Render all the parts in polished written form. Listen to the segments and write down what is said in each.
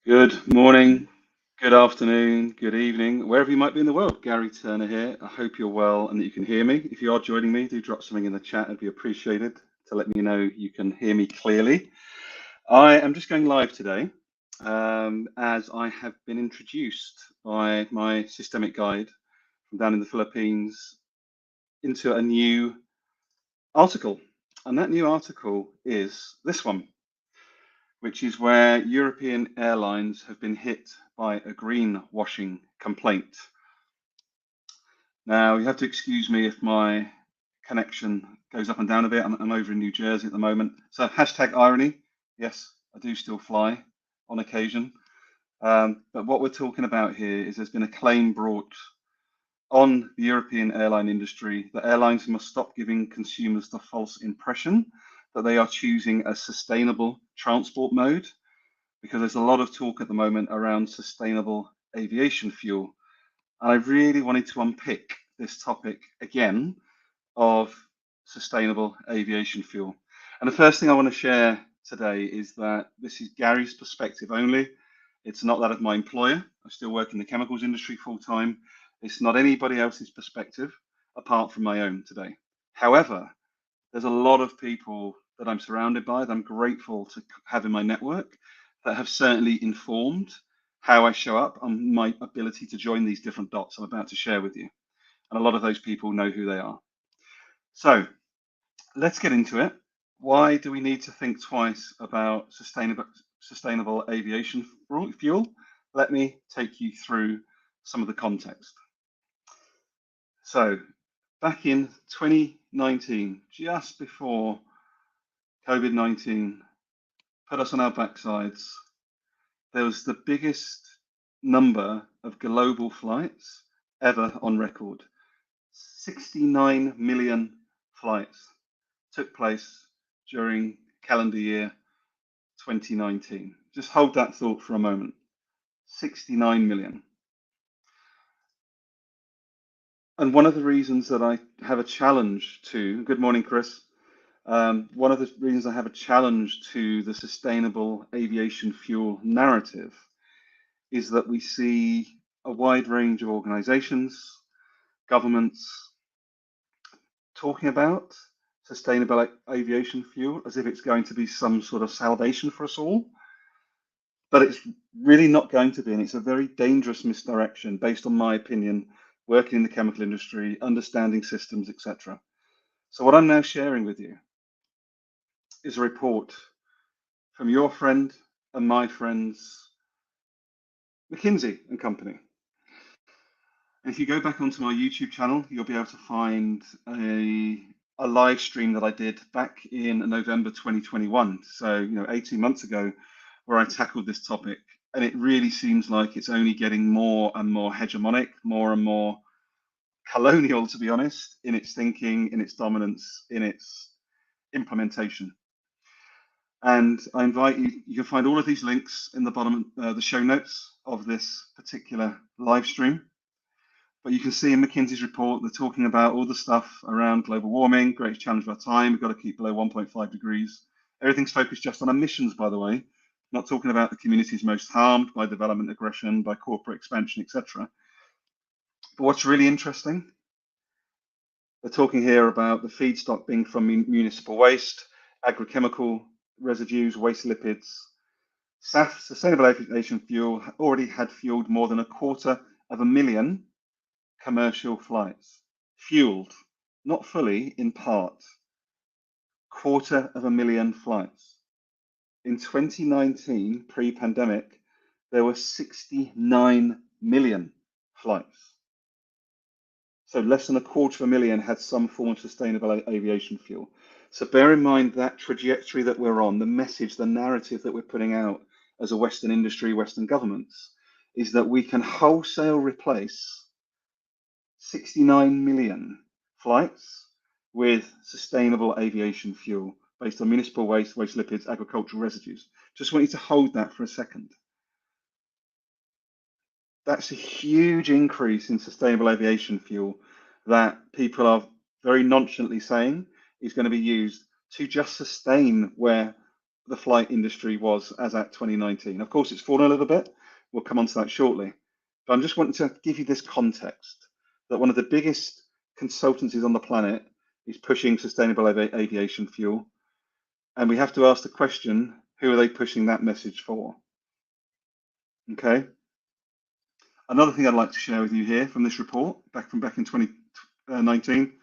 Good morning, good afternoon, good evening, wherever you might be in the world. Garry Turner here. I hope you're well and that you can hear me. If you are joining me, do drop something in the chat. It'd be appreciated to let me know you can hear me clearly. I am just going live today as I have been introduced by my systemic guide from down in the Philippines into a new article. And that new article is this one, which is where European airlines have been hit by a greenwashing complaint. Now, you have to excuse me if my connection goes up and down a bit. I'm over in New Jersey at the moment. So, hashtag irony. Yes, I do still fly on occasion. But what we're talking about here is there's been a claim brought on the European airline industry that airlines must stop giving consumers the false impression that they are choosing a sustainable transport mode, because there's a lot of talk at the moment around sustainable aviation fuel. And I really wanted to unpick this topic again of sustainable aviation fuel. And the first thing I want to share today is that this is Garry's perspective only. It's not that of my employer. I still work in the chemicals industry full time. It's not anybody else's perspective apart from my own today. However, there's a lot of people that I'm surrounded by that I'm grateful to have in my network that have certainly informed how I show up and my ability to join these different dots I'm about to share with you. And a lot of those people know who they are. So let's get into it. Why do we need to think twice about sustainable aviation fuel? Let me take you through some of the context. So back in 2019, just before COVID-19 put us on our backsides, there was the biggest number of global flights ever on record. 69 million flights took place during calendar year 2019. Just hold that thought for a moment. 69 million. And one of the reasons that I have a challenge to, good morning, Chris. One of the reasons I have a challenge to the sustainable aviation fuel narrative is that we see a wide range of organizations, governments talking about sustainable aviation fuel as if it's going to be some sort of salvation for us all. But it's really not going to be, and it's a very dangerous misdirection based on my opinion, working in the chemical industry, understanding systems, etc. So what I'm now sharing with you is a report from your friend and my friends, McKinsey and Company. And if you go back onto my YouTube channel, you'll be able to find a live stream that I did back in November 2021. So, 18 months ago, where I tackled this topic. And it really seems like it's only getting more and more hegemonic, more and more colonial, to be honest, in its thinking, in its dominance, in its implementation. And I invite you, you can find all of these links in the bottom, the show notes of this particular live stream. But you can see in McKinsey's report, they're talking about all the stuff around global warming, greatest challenge of our time. We've got to keep below 1.5 degrees. Everything's focused just on emissions, by the way, not talking about the communities most harmed by development aggression, by corporate expansion, etc. But what's really interesting, they're talking here about the feedstock being from municipal waste, agrochemical residues, waste lipids. SAF, sustainable aviation fuel, already had fueled more than 250,000 commercial flights. Fueled, not fully, in part. 250,000 flights. In 2019, pre-pandemic, there were 69 million flights. So less than 250,000 had some form of sustainable aviation fuel. So bear in mind that trajectory that we're on, the message, the narrative that we're putting out as a Western industry, Western governments, is that we can wholesale replace 69 million flights with sustainable aviation fuel based on municipal waste, waste lipids, agricultural residues. Just want you to hold that for a second. That's a huge increase in sustainable aviation fuel that people are very nonchalantly saying is going to be used to just sustain where the flight industry was as at 2019. Of course, it's fallen a little bit. We'll come on to that shortly. But I'm just wanting to give you this context that one of the biggest consultancies on the planet is pushing sustainable aviation fuel. And we have to ask the question, who are they pushing that message for? Okay. Another thing I'd like to share with you here from this report, back in 2019.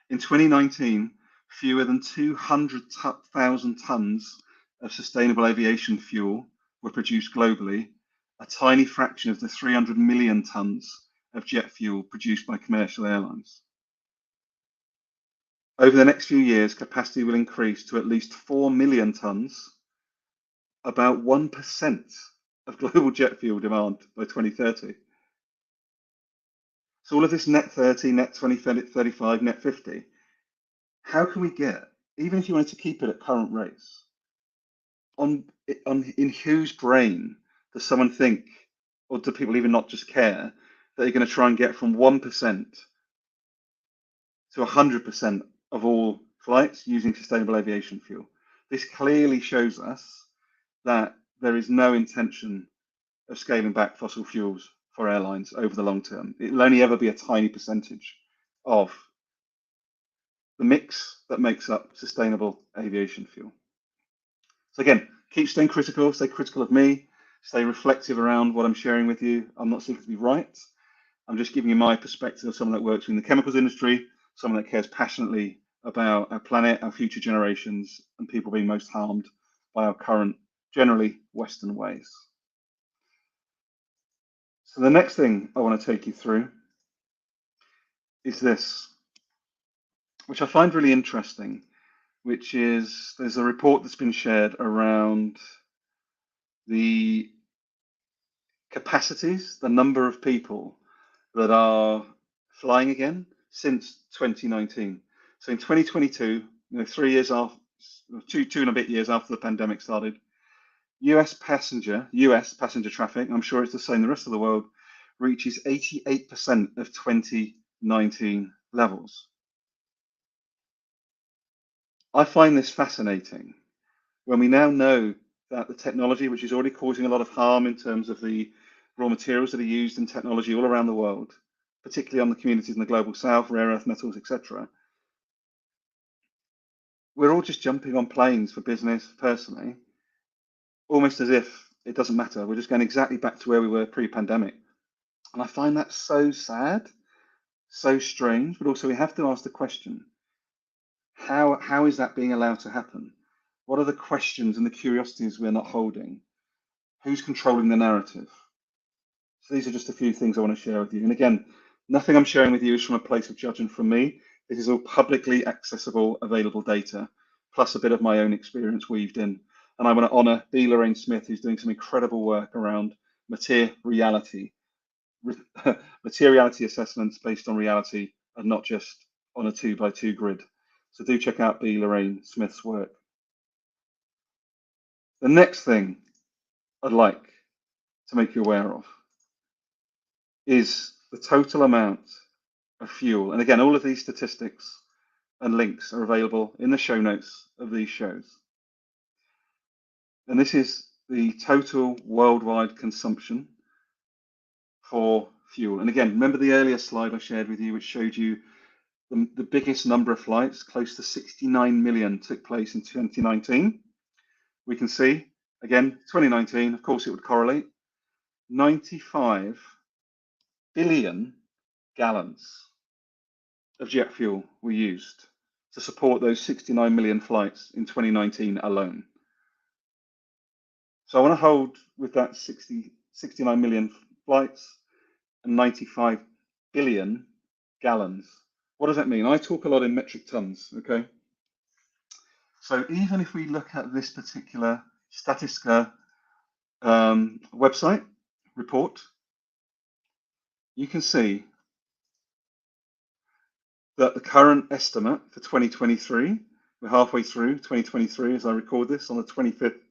In 2019, fewer than 200,000 tons of sustainable aviation fuel were produced globally, a tiny fraction of the 300 million tons of jet fuel produced by commercial airlines. Over the next few years, capacity will increase to at least 4 million tons, about 1% of global jet fuel demand by 2030. So all of this net 30, net 2035, net 50, how can we get, even if you wanted to keep it at current rates, in whose brain does someone think, or do people even not just care, that you're going to try and get from 1% to 100% of all flights using sustainable aviation fuel? This clearly shows us that there is no intention of scaling back fossil fuels for airlines over the long term. It will only ever be a tiny percentage of the mix that makes up sustainable aviation fuel. So again, keep staying critical, stay critical of me, stay reflective around what I'm sharing with you. I'm not seeking to be right. I'm just giving you my perspective of someone that works in the chemicals industry, someone that cares passionately about our planet, our future generations, and people being most harmed by our current, generally Western ways. So the next thing I want to take you through is this, which I find really interesting, which is there's a report that's been shared around the capacities, the number of people that are flying again since 2019. So in 2022, 3 years after, two and a bit years after the pandemic started, US passenger traffic, I'm sure it's the same the rest of the world, reaches 88% of 2019 levels. I find this fascinating when we now know that the technology, which is already causing a lot of harm in terms of the raw materials that are used in technology all around the world, particularly on the communities in the global south, rare earth metals, etc. We're all just jumping on planes for business, personally, almost as if it doesn't matter. We're just going exactly back to where we were pre-pandemic. And I find that so sad, so strange, but also we have to ask the question, how is that being allowed to happen? What are the questions and the curiosities we're not holding? Who's controlling the narrative? So these are just a few things I want to share with you. And again, nothing I'm sharing with you is from a place of judgment from me. This is all publicly accessible, available data, plus a bit of my own experience weaved in. And I want to honor B. Lorraine Smith, who's doing some incredible work around materiality assessments based on reality and not just on a 2x2 grid. So do check out B. Lorraine Smith's work. The next thing I'd like to make you aware of is the total amount of fuel. And again, all of these statistics and links are available in the show notes of these shows. And this is the total worldwide consumption for fuel. And again, remember the earlier slide I shared with you, which showed you the biggest number of flights, close to 69 million, took place in 2019. We can see, again, 2019, of course it would correlate, 95 billion gallons of jet fuel were used to support those 69 million flights in 2019 alone. So I want to hold with that 69 million flights and 95 billion gallons. What does that mean? I talk a lot in metric tons, okay? So even if we look at this particular Statistica website report, you can see that the current estimate for 2023, we're halfway through 2023 as I record this on the 25th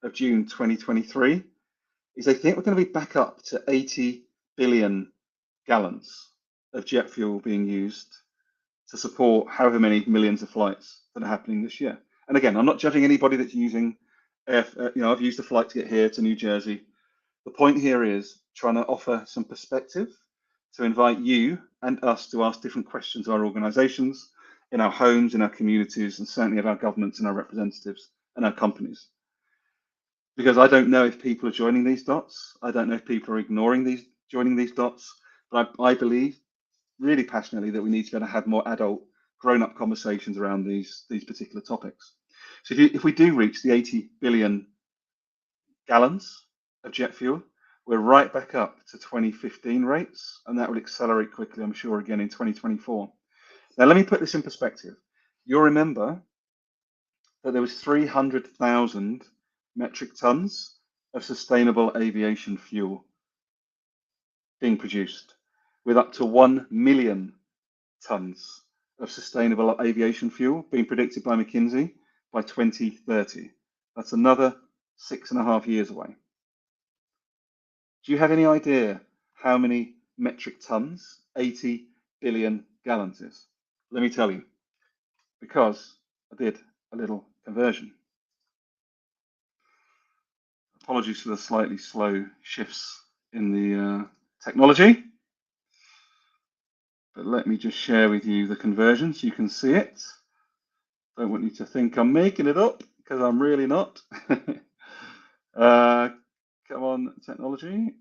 of June 2023, is they think we're going to be back up to 80 billion gallons of jet fuel being used to support however many millions of flights that are happening this year. And again, I'm not judging anybody that's using I've used a flight to get here to New Jersey. The point here is trying to offer some perspective to invite you and us to ask different questions of our organisations, in our homes, in our communities, and certainly of our governments and our representatives and our companies. Because I don't know if people are joining these dots. I don't know if people are joining these dots. But I believe really passionately that we need to be able to have more adult, grown-up conversations around these particular topics. So if we do reach the 80 billion gallons of jet fuel, we're right back up to 2015 rates, and that will accelerate quickly, I'm sure, again in 2024. Now, let me put this in perspective. You'll remember that there was 300,000 metric tons of sustainable aviation fuel being produced, with up to 1 million tons of sustainable aviation fuel being predicted by McKinsey by 2030. That's another 6.5 years away. Do you have any idea how many metric tons 80 billion gallons is? Let me tell you, because I did a little conversion. Apologies for the slightly slow shifts in the technology, but let me just share with you the conversion so you can see it. Don't want you to think I'm making it up, because I'm really not. Come on, technology.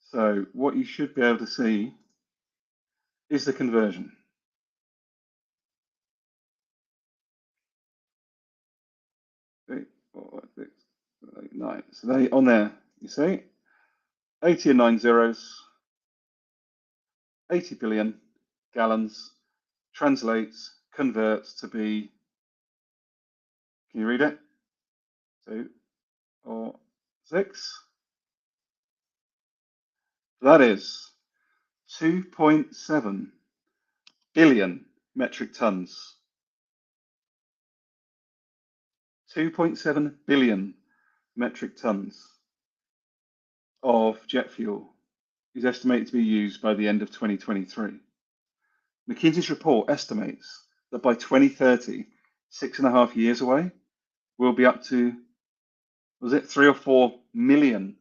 So what you should be able to see is the conversion. Eight, 4, 6, 8, 9. So they on there, you see, 80 and 9 zeros, 80 billion gallons translates, converts to be, can you read it? 2 or 6. That is 2.7 billion metric tons. 2.7 billion metric tons of jet fuel is estimated to be used by the end of 2023. McKinsey's report estimates that by 2030, 6.5 years away, we'll be up to, was it 3 or 4 million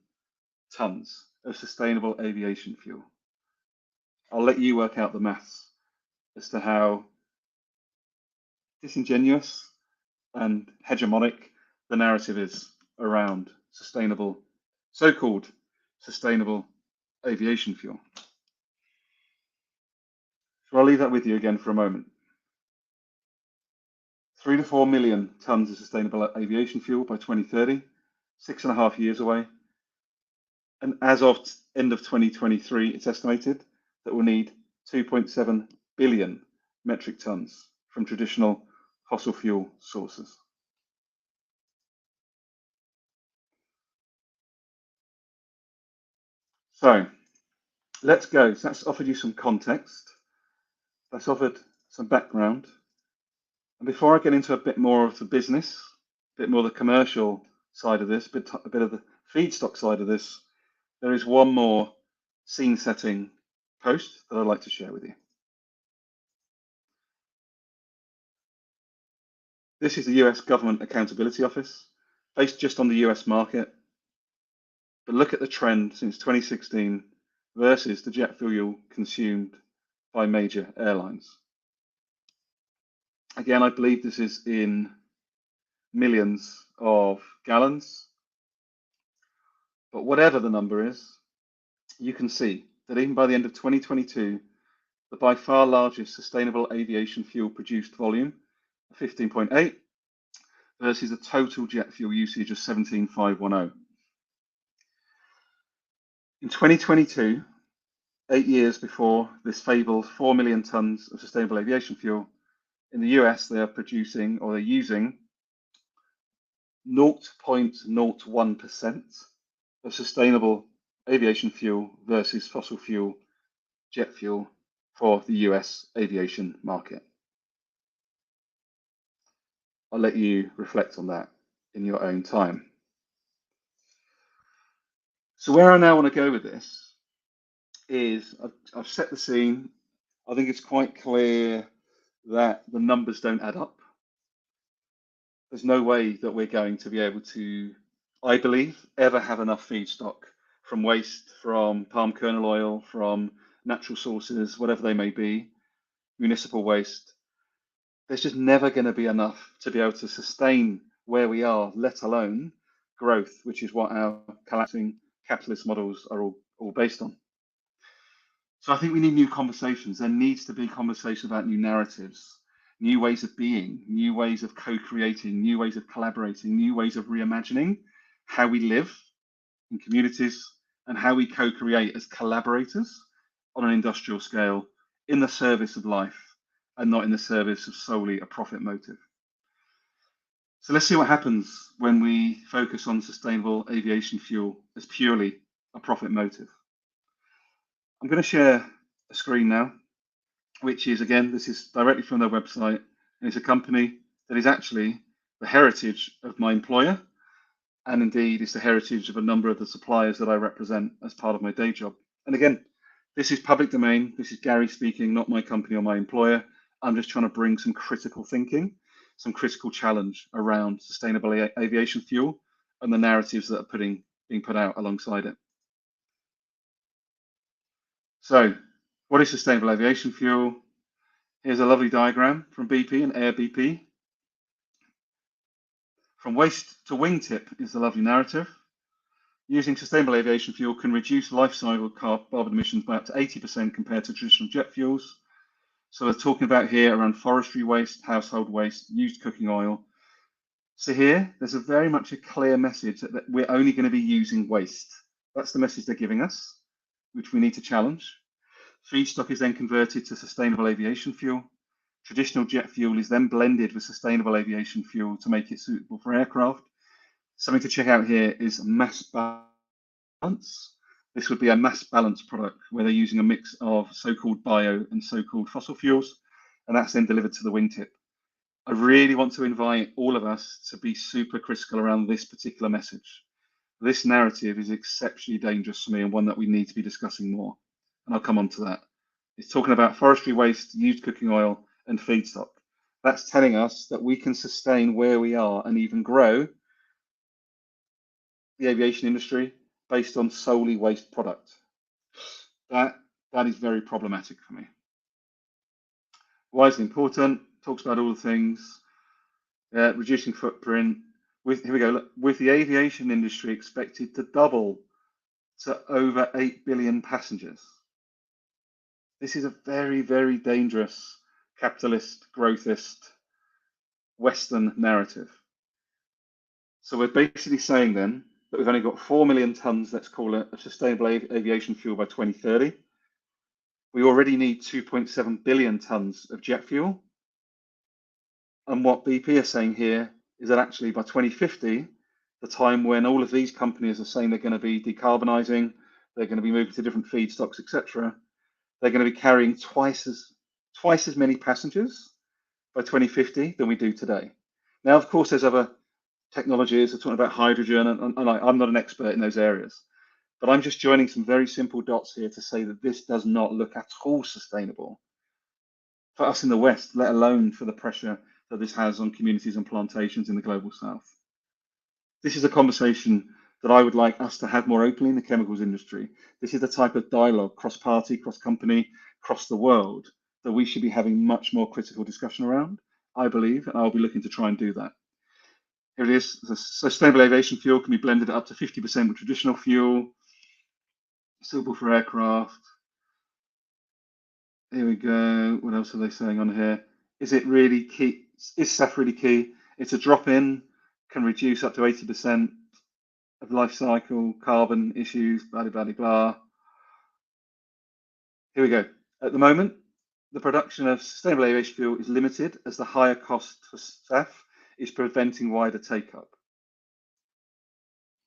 tons of sustainable aviation fuel? I'll let you work out the maths as to how disingenuous and hegemonic the narrative is around sustainable, so-called sustainable aviation fuel. So I'll leave that with you again for a moment. 3 to 4 million tons of sustainable aviation fuel by 2030, 6.5 years away. And as of end of 2023, it's estimated that we'll need 2.7 billion metric tons from traditional fossil fuel sources. So let's go. So that's offered you some context. That's offered some background. And before I get into a bit more of the business, a bit more of the commercial side of this, a bit of the feedstock side of this, there is one more scene setting post that I'd like to share with you. This is the US Government Accountability Office, based just on the US market. But look at the trend since 2016 versus the jet fuel consumed by major airlines. Again, I believe this is in millions of gallons. But whatever the number is, you can see that even by the end of 2022, the by far largest sustainable aviation fuel produced volume, 15.8, versus a total jet fuel usage of 17,510. In 2022, 8 years before this fabled 4 million tons of sustainable aviation fuel, in the US, they are producing, or they're using 0.01% of sustainable aviation fuel versus fossil fuel jet fuel for the US aviation market. I'll let you reflect on that in your own time. So where I now want to go with this is I've set the scene. I think it's quite clear that the numbers don't add up. there's no way that we're going to be able to, I believe, ever have enough feedstock from waste, from palm kernel oil, from natural sources, whatever they may be, municipal waste. There's just never going to be enough to be able to sustain where we are, let alone growth, which is what our collapsing capitalist models are all based on. So I think we need new conversations. There needs to be conversation about new narratives, new ways of being, new ways of co-creating, new ways of collaborating, new ways of reimagining how we live in communities and how we co-create as collaborators on an industrial scale in the service of life and not in the service of solely a profit motive. So let's see what happens when we focus on sustainable aviation fuel as purely a profit motive. I'm going to share a screen now, which is, again, this is directly from their website, and it's a company that is actually the heritage of my employer, and indeed it's the heritage of a number of the suppliers that I represent as part of my day job. And again, this is public domain. This is Garry speaking, not my company or my employer. I'm just trying to bring some critical thinking, some critical challenge around sustainable aviation fuel and the narratives that are being put out alongside it. So, what is sustainable aviation fuel? Here's a lovely diagram from BP and Air BP. From waste to wingtip is the lovely narrative. Using sustainable aviation fuel can reduce life cycle carbon emissions by up to 80% compared to traditional jet fuels. So we're talking about here around forestry waste, household waste, used cooking oil. So here, there's a very much a clear message that we're only going to be using waste. That's the message they're giving us, which we need to challenge. Feedstock is then converted to sustainable aviation fuel. Traditional jet fuel is then blended with sustainable aviation fuel to make it suitable for aircraft. Something to check out here is mass balance. This would be a mass balance product where they're using a mix of so-called bio and so-called fossil fuels, and that's then delivered to the wingtip. I really want to invite all of us to be super critical around this particular message. This narrative is exceptionally dangerous for me and one that we need to be discussing more. And I'll come on to that. It's talking about forestry waste, used cooking oil, and feedstock. That's telling us that we can sustain where we are and even grow the aviation industry based on solely waste product. That is very problematic for me. Why is it important? Talks about all the things. Reducing footprint. Here we go. Look, with the aviation industry expected to double to over 8 billion passengers. This is a very, very dangerous capitalist, growthist, Western narrative. So we're basically saying then that we've only got 4 million tons, let's call it, of sustainable aviation fuel by 2030. We already need 2.7 billion tons of jet fuel. And what BP are saying here is that actually by 2050, the time when all of these companies are saying they're going to be decarbonising, they're going to be moving to different feedstocks, etc., they're going to be carrying twice as many passengers by 2050 than we do today. Now, of course, there's other technologies. They're talking about hydrogen, and I'm not an expert in those areas, but I'm just joining some very simple dots here to say that this does not look at all sustainable for us in the West, let alone for the pressure that this has on communities and plantations in the global South. This is a conversation that I would like us to have more openly in the chemicals industry. This is the type of dialogue, cross-party, cross-company, across the world, that we should be having much more critical discussion around, I believe, and I'll be looking to try and do that. Here it is. The sustainable aviation fuel can be blended up to 50% with traditional fuel, suitable for aircraft. Here we go. What else are they saying on here? Is it really key? Is SAF really key? It's a drop-in, can reduce up to 80% of life cycle carbon issues, blah, blah, blah, blah. Here we go. At the moment, the production of sustainable aviation fuel is limited as the higher cost for SAF is preventing wider take-up.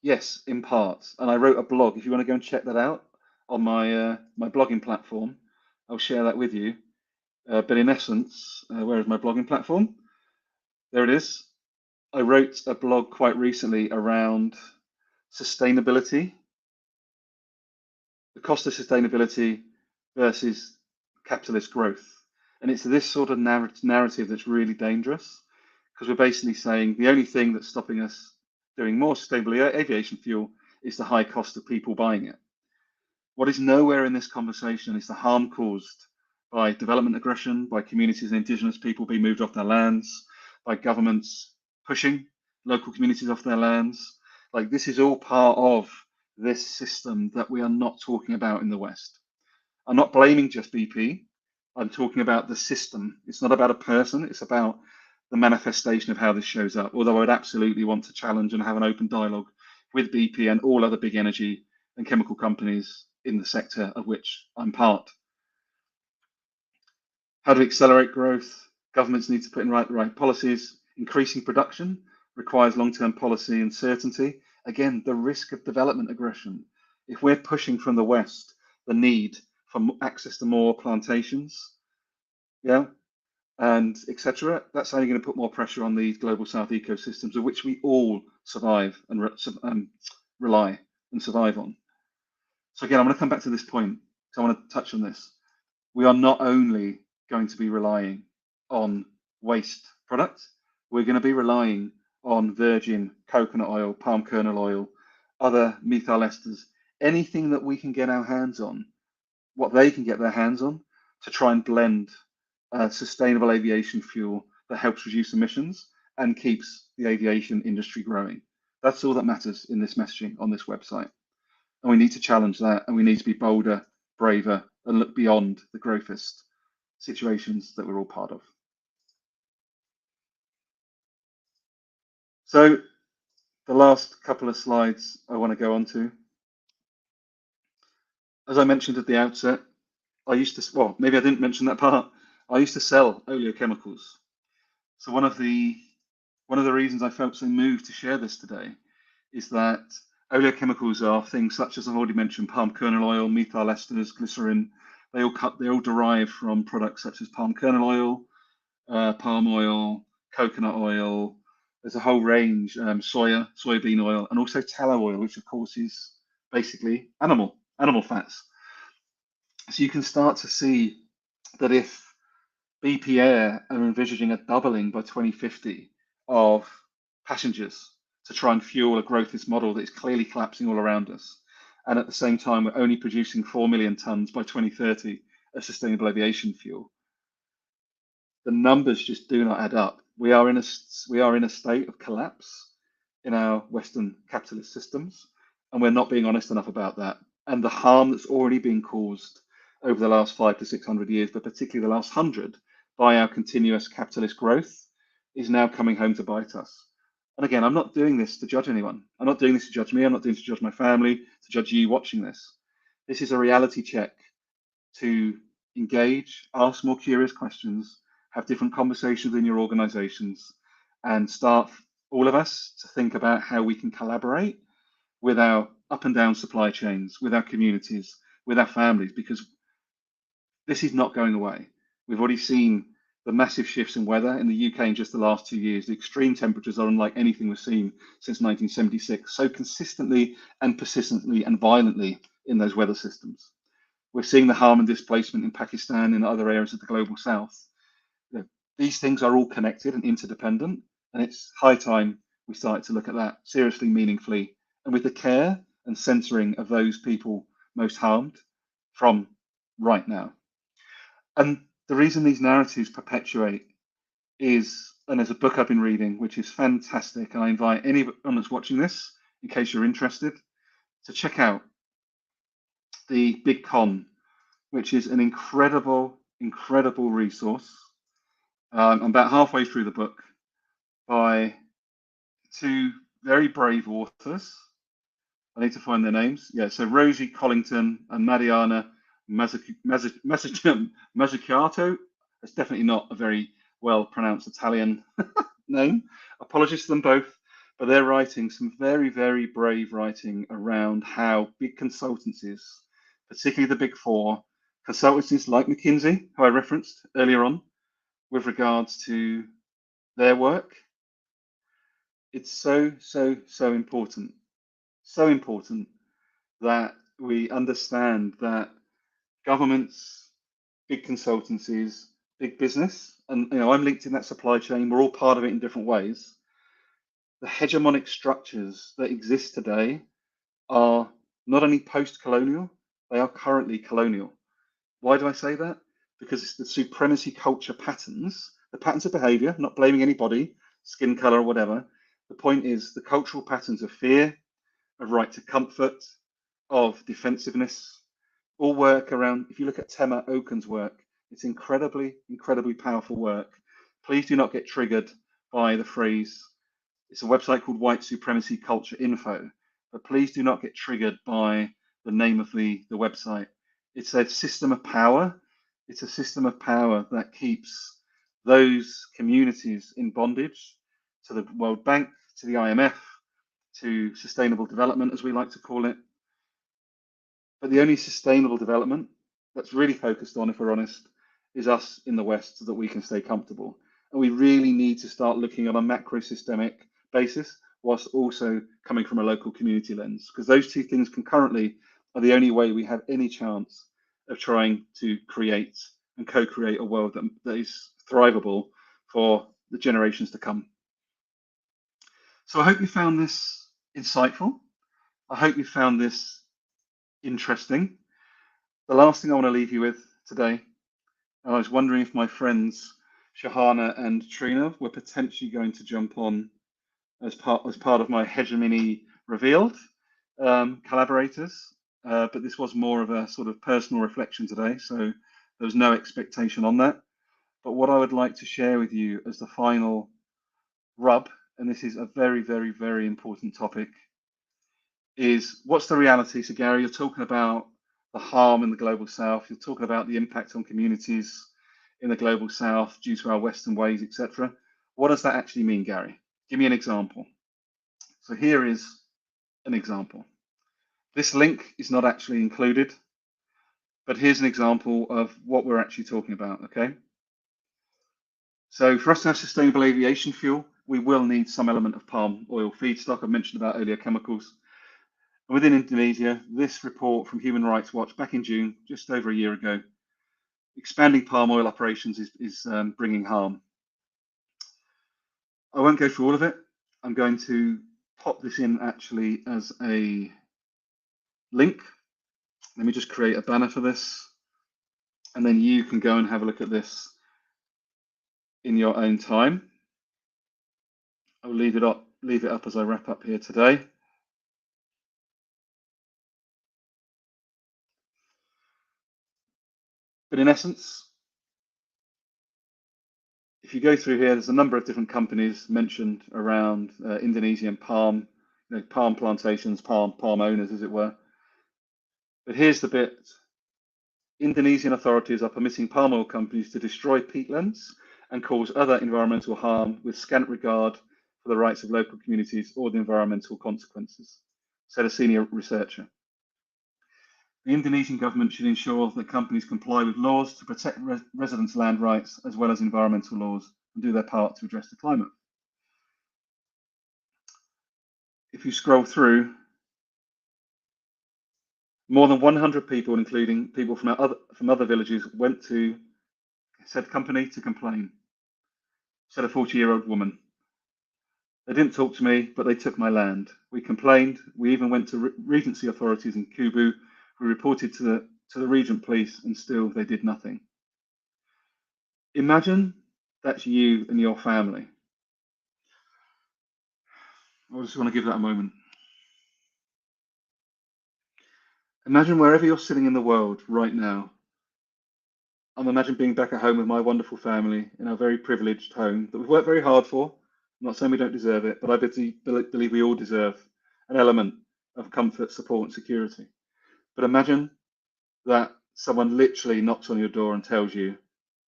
Yes, in part. And I wrote a blog. If you want to go and check that out on my my blogging platform, I'll share that with you. But in essence, where is my blogging platform? There it is. I wrote a blog quite recently around sustainability, the cost of sustainability versus capitalist growth. And it's this sort of narrative that's really dangerous, because we're basically saying the only thing that's stopping us doing more sustainable aviation fuel is the high cost of people buying it. What is nowhere in this conversation is the harm caused by development aggression, by communities and indigenous people being moved off their lands, by governments pushing local communities off their lands. Like, this is all part of this system that we are not talking about in the West. I'm not blaming just BP. I'm talking about the system. It's not about a person. It's about the manifestation of how this shows up. Although I would absolutely want to challenge and have an open dialogue with BP and all other big energy and chemical companies in the sector of which I'm part. How to accelerate growth? Governments need to put in the right policies. Increasing production requires long-term policy and certainty. Again, the risk of development aggression. If we're pushing from the West the need for access to more plantations, yeah, and etc., that's only going to put more pressure on the global South ecosystems, of which we all survive and rely and survive on. So again, I'm going to come back to this point. So I want to touch on this. We are not only going to be relying on waste products, we're going to be relying on virgin coconut oil, palm kernel oil, other methyl esters, anything that we can get our hands on, what they can get their hands on, to try and blend sustainable aviation fuel that helps reduce emissions and keeps the aviation industry growing. That's all that matters in this messaging on this website. And we need to challenge that, and we need to be bolder, braver, and look beyond the growthist situations that we're all part of. So the last couple of slides I want to go on to. As I mentioned at the outset, I used to, well, maybe I didn't mention that part. I used to sell oleochemicals. So one of the reasons I felt so moved to share this today is that oleochemicals are things such as I've already mentioned: palm kernel oil, methyl esters, glycerin. They all derive from products such as palm kernel oil, palm oil, coconut oil. There's a whole range, soybean oil, and also tallow oil, which of course is basically animal fats. So you can start to see that if BP Air are envisaging a doubling by 2050 of passengers to try and fuel a growthist model that is clearly collapsing all around us, and at the same time we're only producing 4 million tons by 2030 of sustainable aviation fuel, the numbers just do not add up. We are in a state of collapse in our Western capitalist systems, and we're not being honest enough about that. And the harm that's already been caused over the last 500 to 600 years, but particularly the last 100, by our continuous capitalist growth is now coming home to bite us. And again, I'm not doing this to judge anyone. I'm not doing this to judge me. I'm not doing this to judge my family, to judge you watching this. This is a reality check to engage, ask more curious questions, have different conversations in your organizations, and start, all of us, to think about how we can collaborate with our up and down supply chains, with our communities, with our families, because this is not going away. We've already seen the massive shifts in weather in the UK in just the last 2 years. The extreme temperatures are unlike anything we've seen since 1976, so consistently and persistently and violently in those weather systems. We're seeing the harm and displacement in Pakistan and other areas of the global south. These things are all connected and interdependent, and it's high time we started to look at that seriously, meaningfully, and with the care and censoring of those people most harmed from right now. And the reason these narratives perpetuate is, and there's a book I've been reading, which is fantastic, and I invite anyone that's watching this, in case you're interested, to check out The Big Con, which is an incredible resource. I'm about halfway through the book, by two very brave authors. I need to find their names. Yeah, so Rosie Collington and Mariana Mazzucato. It's definitely not a very well pronounced Italian name. Apologies to them both, but they're writing some very, very brave writing around how big consultancies, particularly the big four, consultancies like McKinsey, who I referenced earlier on, with regards to their work. It's so important. So important that we understand that governments, big consultancies, big business, and I'm linked in that supply chain. We're all part of it in different ways. The hegemonic structures that exist today are not only post-colonial, they are currently colonial. Why do I say that? Because it's the supremacy culture patterns, the patterns of behavior, not blaming anybody, skin color or whatever. The point is the cultural patterns of fear, of right to comfort, of defensiveness, all work around. If you look at Tema Okun's work, it's incredibly, incredibly powerful work. Please do not get triggered by the phrase. It's a website called White Supremacy Culture Info, but please do not get triggered by the name of the website. It's a system of power. It's a system of power that keeps those communities in bondage to the World Bank, to the IMF, to sustainable development, as we like to call it. But the only sustainable development that's really focused on, if we're honest, is us in the West so that we can stay comfortable. And we really need to start looking on a macro-systemic basis, whilst also coming from a local community lens, because those two things concurrently are the only way we have any chance of trying to create and co-create a world that is thrivable for the generations to come. So I hope you found this insightful. I hope you found this interesting. The last thing I want to leave you with today, and I was wondering if my friends Shahana and Trina were potentially going to jump on as part of my hegemony revealed collaborators, but this was more of a sort of personal reflection today, so there was no expectation on that. But what I would like to share with you as the final rub, and this is a very, very, very important topic, is what's the reality? So Gary, you're talking about the harm in the global south, you're talking about the impact on communities in the global south due to our Western ways, etc. What does that actually mean, Gary? Give me an example. So here is an example. This link is not actually included, but here's an example of what we're actually talking about, okay? So for us to have sustainable aviation fuel, we will need some element of palm oil feedstock. I mentioned about oleochemicals. And within Indonesia, this report from Human Rights Watch back in June, just over a year ago, expanding palm oil operations is bringing harm. I won't go through all of it. I'm going to pop this in actually as a link. Let me just create a banner for this, and then you can go and have a look at this in your own time. I'll leave it up as I wrap up here today. But in essence, if you go through here, there's a number of different companies mentioned around Indonesian palm, palm plantations, palm owners, as it were. But here's the bit. Indonesian authorities are permitting palm oil companies to destroy peatlands and cause other environmental harm with scant regard for the rights of local communities or the environmental consequences, said a senior researcher. The Indonesian government should ensure that companies comply with laws to protect residents' land rights as well as environmental laws and do their part to address the climate. If you scroll through, more than 100 people, including people from other villages, went to said company to complain, said a 40-year-old woman. They didn't talk to me, but they took my land. We complained. We even went to Regency authorities in Kubu, who reported to the Regent Police, and still they did nothing. Imagine that's you and your family. I just want to give that a moment. Imagine wherever you're sitting in the world right now. I'm imagining being back at home with my wonderful family in our very privileged home that we've worked very hard for. I'm not saying we don't deserve it, but I believe we all deserve an element of comfort, support, and security. But imagine that someone literally knocks on your door and tells you,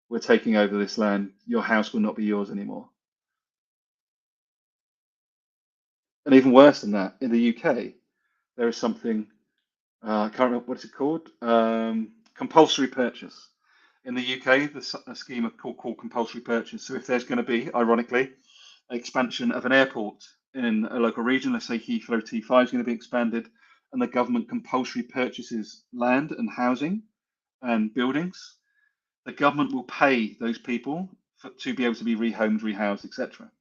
we're taking over this land, your house will not be yours anymore. And even worse than that, in the UK, there is something, I can't remember what it's called, compulsory purchase. In the UK, there's a scheme called compulsory purchase. So if there's going to be, ironically, an expansion of an airport in a local region, let's say Heathrow T5 is going to be expanded, and the government compulsory purchases land and housing and buildings, the government will pay those people to be able to be rehomed, rehoused, etc.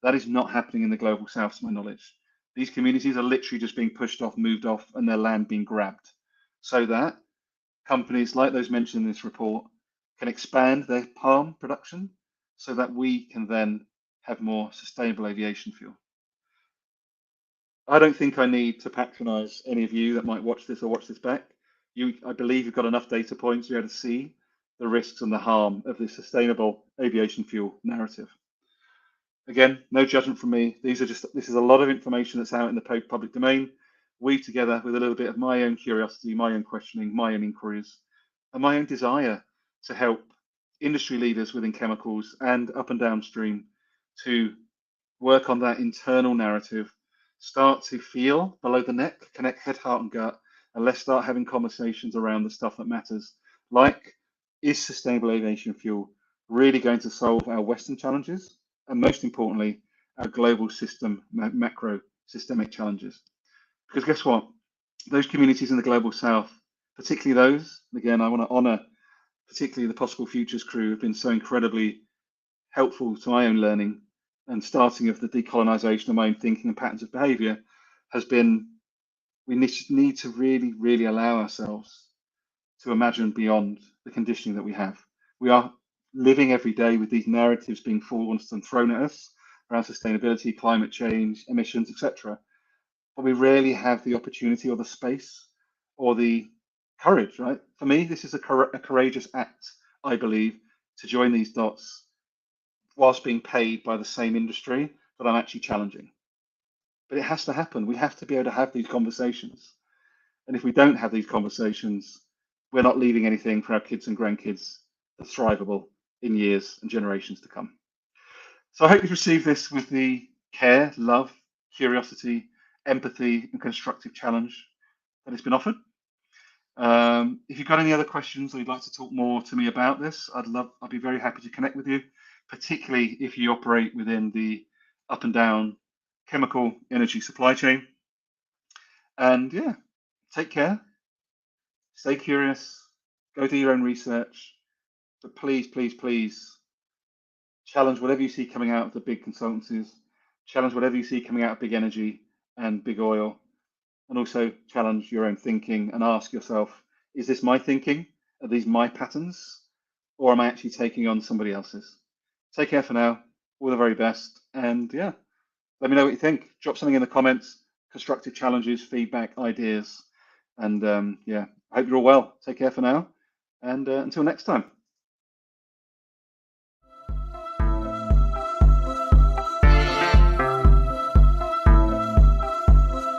That is not happening in the global south, to my knowledge. These communities are literally just being pushed off, moved off, and their land being grabbed, so that companies like those mentioned in this report can expand their palm production, so that we can then have more sustainable aviation fuel. I don't think I need to patronize any of you that might watch this or watch this back. I believe you've got enough data points to be able to see the risks and the harm of this sustainable aviation fuel narrative. Again, no judgment from me. This is a lot of information that's out in the public domain, weaved together with a little bit of my own curiosity, my own questioning, my own inquiries, and my own desire to help industry leaders within chemicals and up and downstream to work on that internal narrative, start to feel below the neck, connect head, heart, and gut, and let's start having conversations around the stuff that matters, like, is sustainable aviation fuel really going to solve our Western challenges? And most importantly, our global system, macro systemic challenges. Because guess what? Those communities in the global south, particularly those, again, I want to honor particularly the Possible Futures crew, have been so incredibly helpful to my own learning and starting of the decolonisation of my own thinking and patterns of behaviour has been, we need to really, really allow ourselves to imagine beyond the conditioning that we have. We are living every day with these narratives being forced and thrown at us around sustainability, climate change, emissions, etc. But we rarely have the opportunity or the space or the courage, right? For me, this is a courageous act, I believe, to join these dots whilst being paid by the same industry that I'm actually challenging. But it has to happen. We have to be able to have these conversations. And if we don't have these conversations, we're not leaving anything for our kids and grandkids that's thrivable in years and generations to come. So I hope you've received this with the care, love, curiosity, empathy, and constructive challenge that it's been offered. If you've got any other questions or you'd like to talk more to me about this, I'd be very happy to connect with you, particularly if you operate within the up and down chemical energy supply chain. And yeah, take care, stay curious, go do your own research, but please, please, please challenge whatever you see coming out of the big consultancies, challenge whatever you see coming out of big energy and big oil, and also challenge your own thinking and ask yourself, is this my thinking? Are these my patterns? Or am I actually taking on somebody else's? Take care for now. All the very best. And yeah, let me know what you think. Drop something in the comments, constructive challenges, feedback, ideas. And yeah, I hope you're all well. Take care for now. And until next time.